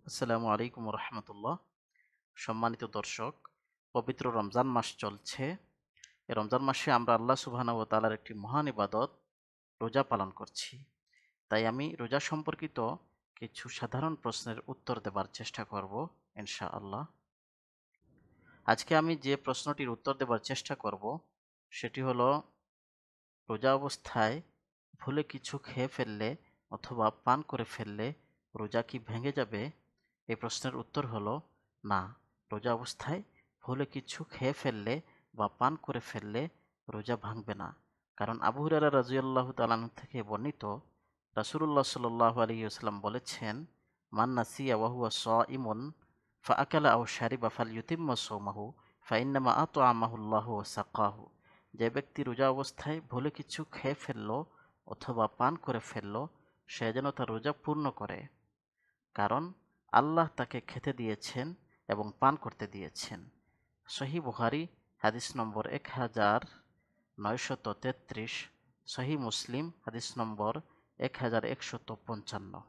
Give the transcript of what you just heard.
আসসালামু আলাইকুম রহমতুল্লাহ। সম্মানিত দর্শক, পবিত্র রমজান মাস চলছে। এই রমজান মাসে আমরা আল্লাহ সুবহানাহু ওয়া তাআলার একটি মহান ইবাদত রোজা পালন করছি। তাই আমি রোজা সম্পর্কিত কিছু সাধারণ প্রশ্নের উত্তর দেবার চেষ্টা করব ইনশাআল্লাহ। আজকে আমি যে প্রশ্নটির উত্তর দেবার চেষ্টা করব সেটি হলো, রোজা অবস্থায় ভুলে কিছু খেয়ে ফেললে অথবা পান করে ফেললে রোজা কি ভেঙে যাবে? এই প্রশ্নের উত্তর হলো না। রোজা অবস্থায় ভুলে কিছু খেয়ে ফেললে বা পান করে ফেললে রোজা ভাঙবে না। কারণ আবু হুরায়রা রাদিয়াল্লাহু তাআলা আনহু থেকে বর্ণিত, রাসূলুল্লাহ সাল্লাল্লাহু আলাইহি ওয়াসাল্লাম বলেছেন, মান নাসিয়া ওয়া হুয়া সাইমুন ফাআকালা আও শারিবা ফালইউতিম্মা সাওমাহু ফাইন্নামা আত'আমাহুল্লাহু ওয়া সাকাহু। যে ব্যক্তি রোজা অবস্থায় ভুলে কিছু খেয়ে ফেলল অথবা পান করে ফেলল, সে যেন তার রোজা পূর্ণ করে, কারণ আল্লাহ তাকে খেতে দিয়েছেন এবং পান করতে দিয়েছেন। সহিহ বুখারী হাদিস নম্বর 1933, সহিহ মুসলিম হাদিস নম্বর 1155।